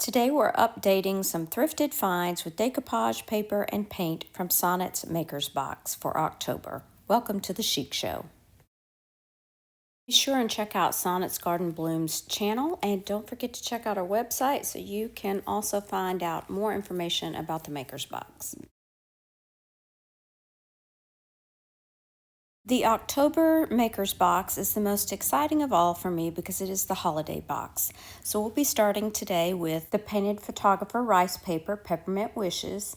Today we're updating some thrifted finds with decoupage paper and paint from Sonnet's Maker's Box for October. Welcome to the Chic Show. Be sure and check out Sonnet's Garden Blooms channel, and don't forget to check out our website so you can also find out more information about the Maker's Box. The October Maker's Box is the most exciting of all for me because it is the holiday box. So we'll be starting today with the Painted Photographer Rice Paper Peppermint Wishes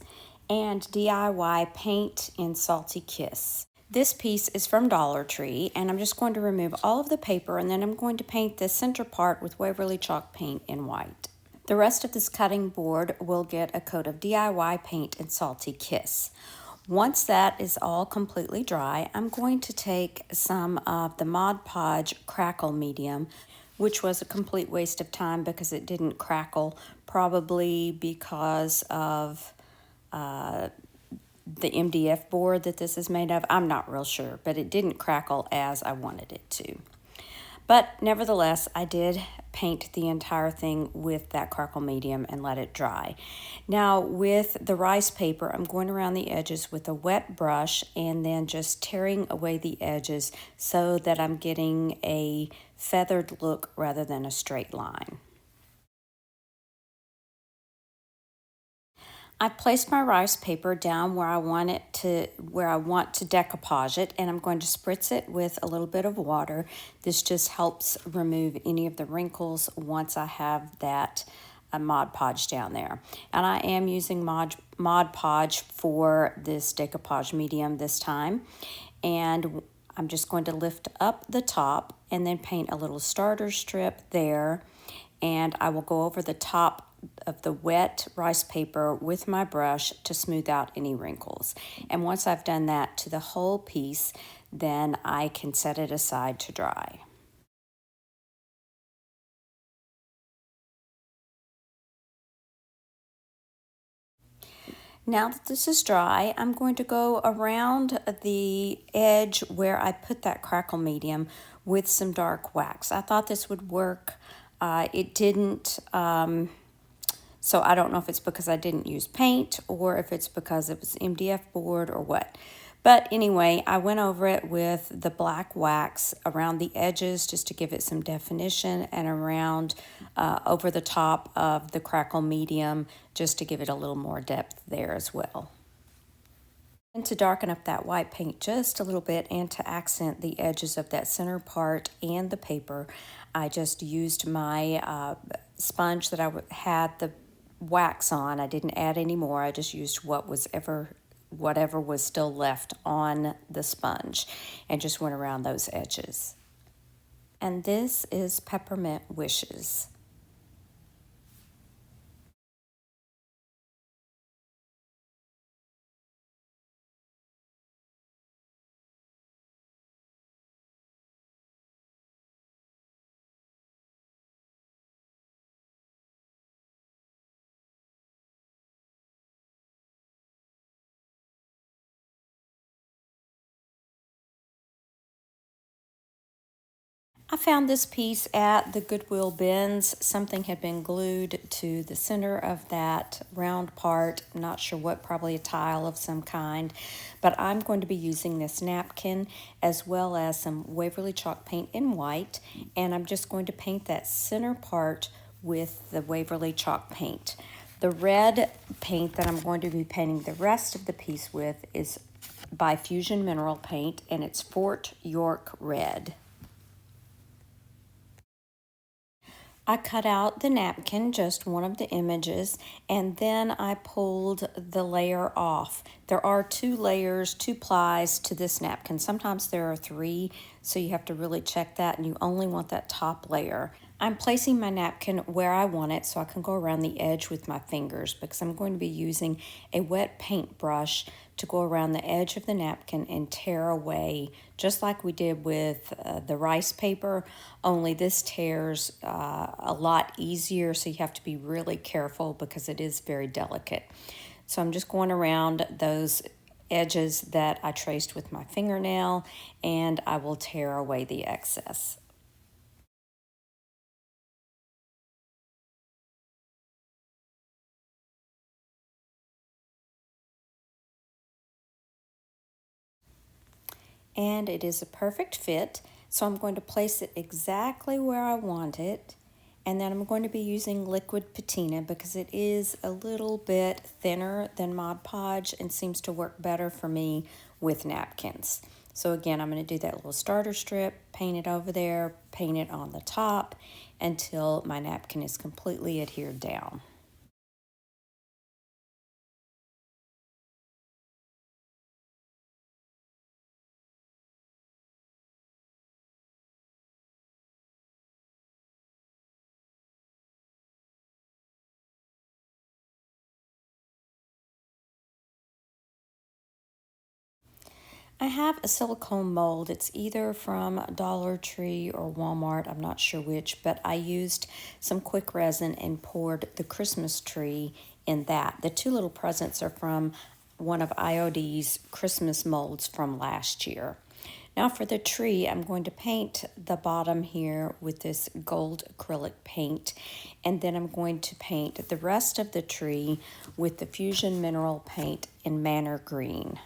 and DIY Paint in Salty Kiss. This piece is from Dollar Tree, and I'm just going to remove all of the paper, and then I'm going to paint the center part with Waverly chalk paint in white. The rest of this cutting board will get a coat of DIY Paint in Salty Kiss. Once that is all completely dry, I'm going to take some of the Mod Podge Crackle Medium, which was a complete waste of time because it didn't crackle, probably because of the MDF board that this is made of. I'm not real sure, but it didn't crackle as I wanted it to. But nevertheless, I did paint the entire thing with that crackle medium and let it dry. Now with the rice paper, I'm going around the edges with a wet brush and then just tearing away the edges so that I'm getting a feathered look rather than a straight line. I've placed my rice paper down where I want to decoupage it, and I'm going to spritz it with a little bit of water. This just helps remove any of the wrinkles once I have that Mod Podge down there. And I am using Mod Podge for this decoupage medium this time. And I'm just going to lift up the top and then paint a little starter strip there. And I will go over the top of the wet rice paper with my brush to smooth out any wrinkles. And once I've done that to the whole piece, then I can set it aside to dry. Now that this is dry, I'm going to go around the edge where I put that crackle medium with some dark wax. I thought this would work. It didn't. So I don't know if it's because I didn't use paint or if it's because it was MDF board or what. But anyway, I went over it with the black wax around the edges just to give it some definition, and around over the top of the crackle medium just to give it a little more depth there as well. And to darken up that white paint just a little bit and to accent the edges of that center part and the paper, I just used my sponge that I had the wax on. I didn't add any more. I just used whatever was still left on the sponge and just went around those edges. And this is Peppermint Wishes. I found this piece at the Goodwill bins. Something had been glued to the center of that round part. I'm not sure what, probably a tile of some kind. But I'm going to be using this napkin as well as some Waverly chalk paint in white. And I'm just going to paint that center part with the Waverly chalk paint. The red paint that I'm going to be painting the rest of the piece with is by Fusion Mineral Paint, and it's Fort York Red. I cut out the napkin, just one of the images, and then I pulled the layer off. There are 2 layers, 2 plies to this napkin. Sometimes there are 3, so you have to really check that, and you only want that top layer. I'm placing my napkin where I want it so I can go around the edge with my fingers because I'm going to be using a wet paintbrush to go around the edge of the napkin and tear away, just like we did with the rice paper, only this tears a lot easier, so you have to be really careful because it is very delicate. So I'm just going around those edges that I traced with my fingernail, and I will tear away the excess. and it is a perfect fit. So I'm going to place it exactly where I want it. And then I'm going to be using liquid patina because it is a little bit thinner than Mod Podge and seems to work better for me with napkins. So again, I'm going to do that little starter strip, paint it over there, paint it on the top until my napkin is completely adhered down. I have a silicone mold. It's either from Dollar Tree or Walmart. I'm not sure which, but I used some quick resin and poured the Christmas tree in that. The two little presents are from one of IOD's Christmas molds from last year. Now for the tree, I'm going to paint the bottom here with this gold acrylic paint, and then I'm going to paint the rest of the tree with the Fusion Mineral paint in Manor Green.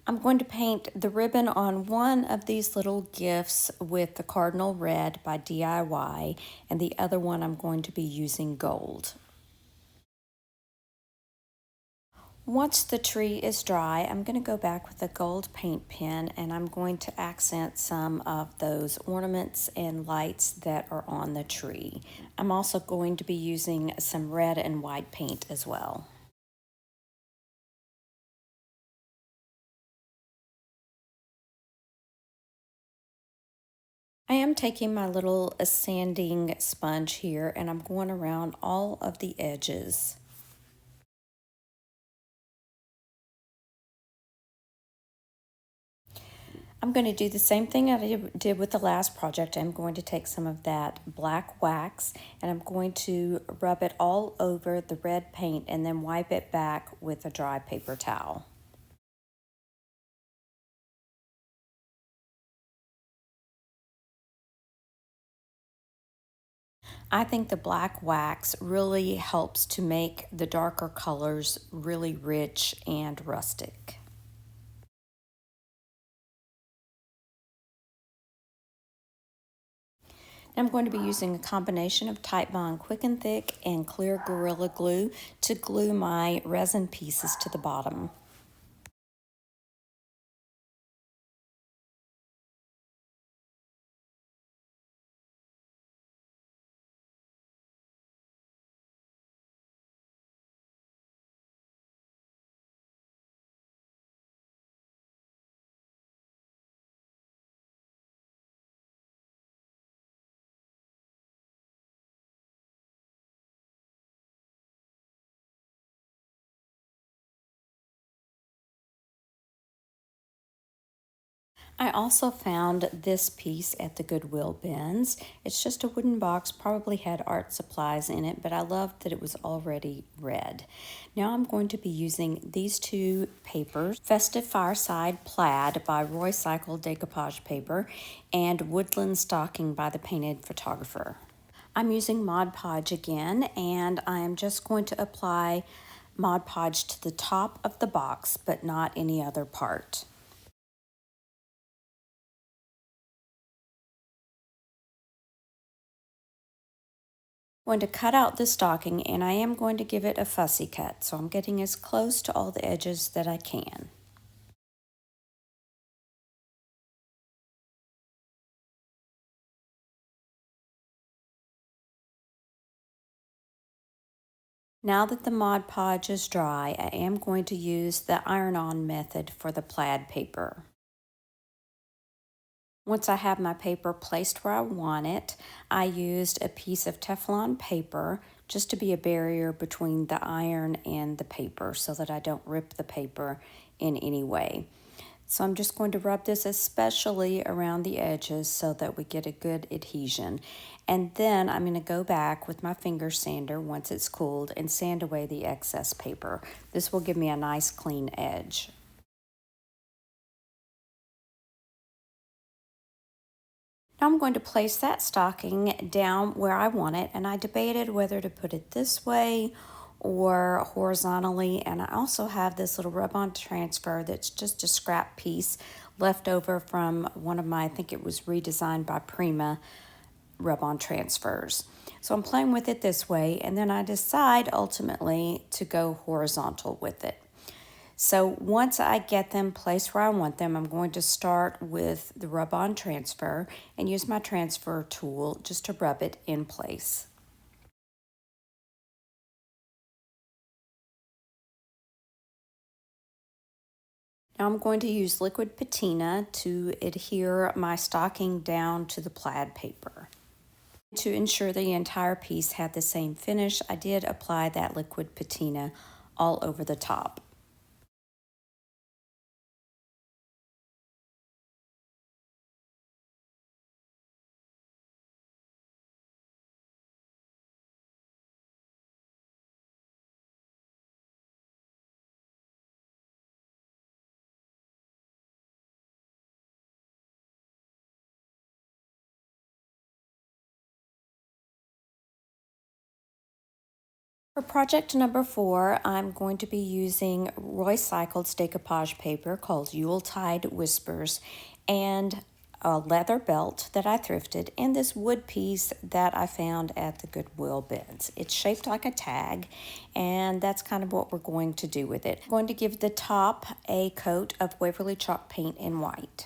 I'm going to paint the ribbon on one of these little gifts with the Cardinal Red by DIY, and the other one I'm going to be using gold. Once the tree is dry, I'm going to go back with a gold paint pen and I'm going to accent some of those ornaments and lights that are on the tree. I'm also going to be using some red and white paint as well. I am taking my little sanding sponge here and I'm going around all of the edges. I'm going to do the same thing I did with the last project. I'm going to take some of that black wax and I'm going to rub it all over the red paint and then wipe it back with a dry paper towel. I think the black wax really helps to make the darker colors really rich and rustic. I'm going to be using a combination of Type Bond Quick and Thick and clear Gorilla Glue to glue my resin pieces to the bottom. I also found this piece at the Goodwill bins. It's just a wooden box, probably had art supplies in it, but I loved that it was already red. Now I'm going to be using these two papers, Festive Fireside Plaid by Roy Cycle Decoupage paper and Woodland Stocking by the Painted Photographer. I'm using Mod Podge again, and I am just going to apply Mod Podge to the top of the box, but not any other part. I'm going to cut out the stocking and I am going to give it a fussy cut. So I'm getting as close to all the edges that I can. Now that the Mod Podge is dry, I am going to use the iron-on method for the plaid paper. Once I have my paper placed where I want it, I used a piece of Teflon paper just to be a barrier between the iron and the paper so that I don't rip the paper in any way. So I'm just going to rub this especially around the edges so that we get a good adhesion. And then I'm going to go back with my finger sander once it's cooled and sand away the excess paper. This will give me a nice clean edge. Now I'm going to place that stocking down where I want it, and I debated whether to put it this way or horizontally. And I also have this little rub-on transfer that's just a scrap piece left over from one of my, I think it was redesigned by Prima, rub-on transfers. So I'm playing with it this way, and then I decide ultimately to go horizontal with it. So once I get them placed where I want them, I'm going to start with the rub-on transfer and use my transfer tool just to rub it in place. Now I'm going to use liquid patina to adhere my stocking down to the plaid paper. To ensure the entire piece had the same finish, I did apply that liquid patina all over the top. For project number 4, I'm going to be using recycled decoupage paper called Yuletide Whispers and a leather belt that I thrifted and this wood piece that I found at the Goodwill bins. It's shaped like a tag, and that's kind of what we're going to do with it. I'm going to give the top a coat of Waverly chalk paint in white.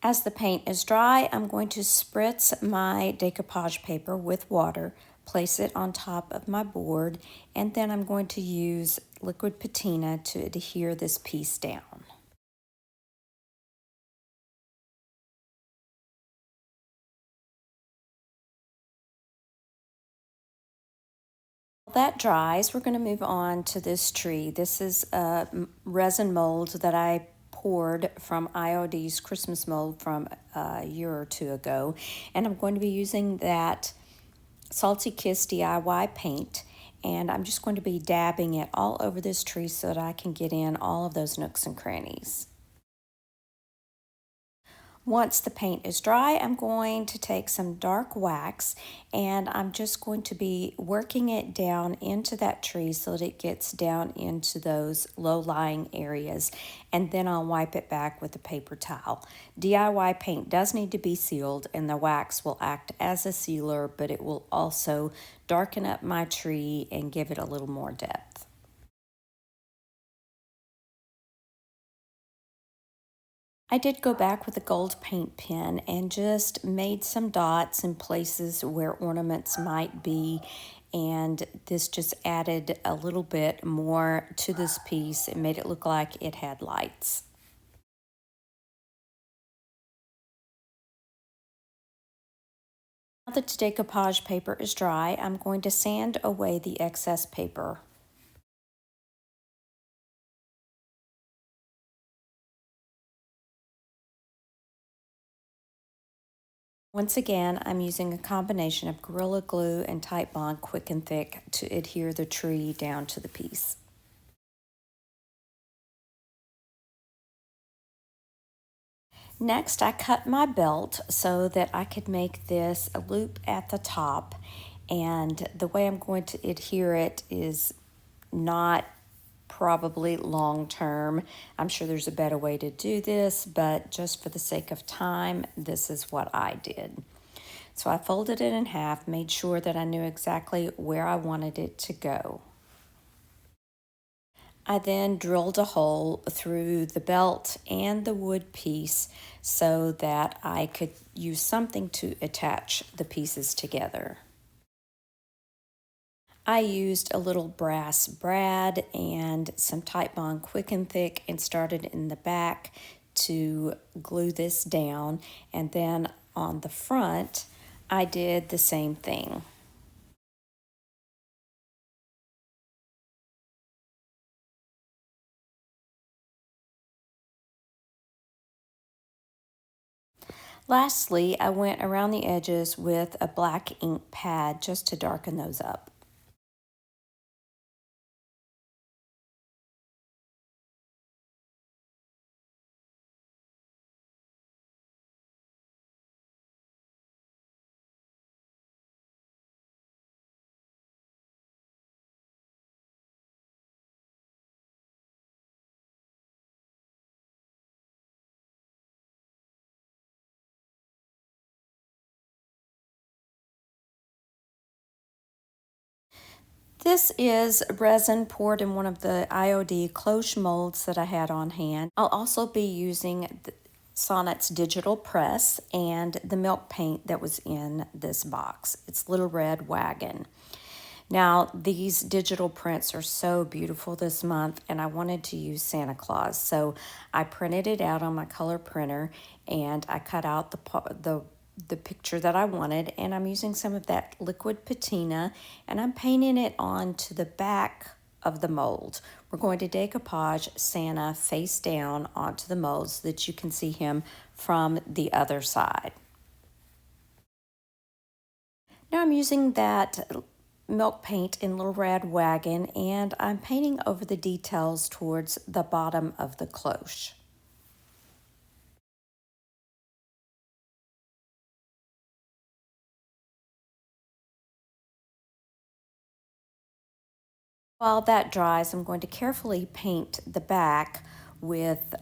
As the paint is dry, I'm going to spritz my decoupage paper with water, place it on top of my board, and then I'm going to use liquid patina to adhere this piece down. While that dries, we're going to move on to this tree. This is a resin mold that I poured from IOD's Christmas mold from a year or two ago, and I'm going to be using that Salty Kiss DIY paint, and I'm just going to be dabbing it all over this tree so that I can get in all of those nooks and crannies. Once the paint is dry, I'm going to take some dark wax and I'm just going to be working it down into that tree so that it gets down into those low-lying areas, and then I'll wipe it back with a paper towel. DIY paint does need to be sealed, and the wax will act as a sealer, but it will also darken up my tree and give it a little more depth. I did go back with a gold paint pen and just made some dots in places where ornaments might be, and this just added a little bit more to this piece. It made it look like it had lights. Now that the decoupage paper is dry, I'm going to sand away the excess paper. Once again, I'm using a combination of Gorilla Glue and Tite Bond Quick and Thick to adhere the tree down to the piece. Next, I cut my belt so that I could make this a loop at the top, and the way I'm going to adhere it is not probably long term. I'm sure there's a better way to do this, but just for the sake of time, this is what I did. So I folded it in half, made sure that I knew exactly where I wanted it to go. I then drilled a hole through the belt and the wood piece so that I could use something to attach the pieces together. I used a little brass brad and some Tite Bond Quick and Thick and started in the back to glue this down, and then on the front I did the same thing. Lastly, I went around the edges with a black ink pad just to darken those up. This is resin poured in one of the IOD cloche molds that I had on hand. I'll also be using Sonnet's digital press and the milk paint that was in this box. It's Little Red Wagon. Now, these digital prints are so beautiful this month, and I wanted to use Santa Claus. So I printed it out on my color printer, and I cut out the picture that I wanted, and I'm using some of that liquid patina, and I'm painting it onto the back of the mold. We're going to decoupage Santa face down onto the mold so that you can see him from the other side. Now I'm using that milk paint in Little Red Wagon, and I'm painting over the details towards the bottom of the cloche. While that dries, I'm going to carefully paint the back with,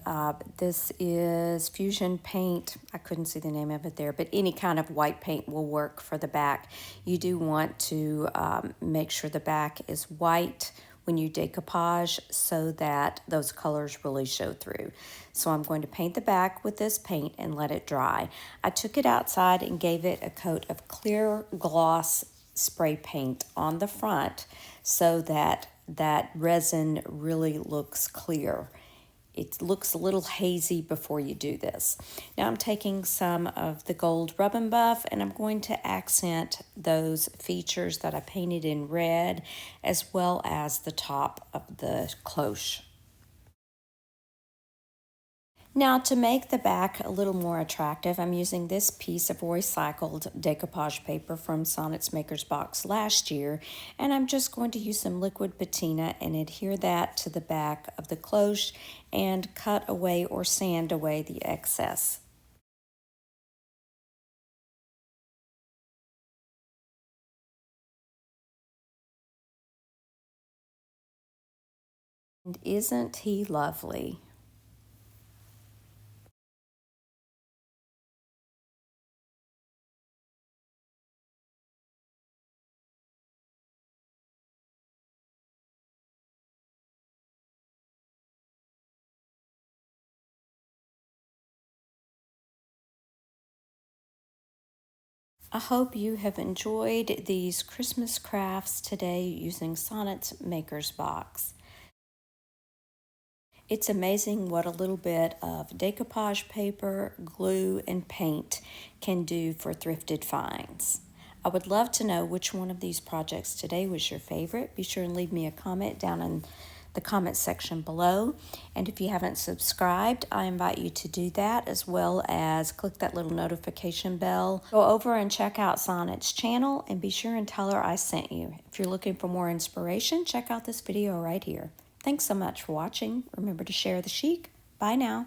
this is Fusion Paint. I couldn't see the name of it there, but any kind of white paint will work for the back. You do want to make sure the back is white when you decoupage so that those colors really show through. So I'm going to paint the back with this paint and let it dry. I took it outside and gave it a coat of clear gloss spray paint on the front so that that resin really looks clear. It looks a little hazy before you do this. Now I'm taking some of the gold rub and buff, and I'm going to accent those features that I painted in red as well as the top of the cloche. Now, to make the back a little more attractive, I'm using this piece of recycled decoupage paper from Sonnet's Maker's Box last year, and I'm just going to use some liquid patina and adhere that to the back of the cloche and cut away or sand away the excess. And isn't he lovely? I hope you have enjoyed these Christmas crafts today using Sonnet's Maker's Box. It's amazing what a little bit of decoupage paper, glue, and paint can do for thrifted finds. I would love to know which one of these projects today was your favorite. Be sure and leave me a comment down in the comment section below. And if you haven't subscribed, I invite you to do that, as well as click that little notification bell. Go over and check out Sonnet's channel and be sure and tell her I sent you. If you're looking for more inspiration, check out this video right here. Thanks so much for watching. Remember to share the chic. Bye now.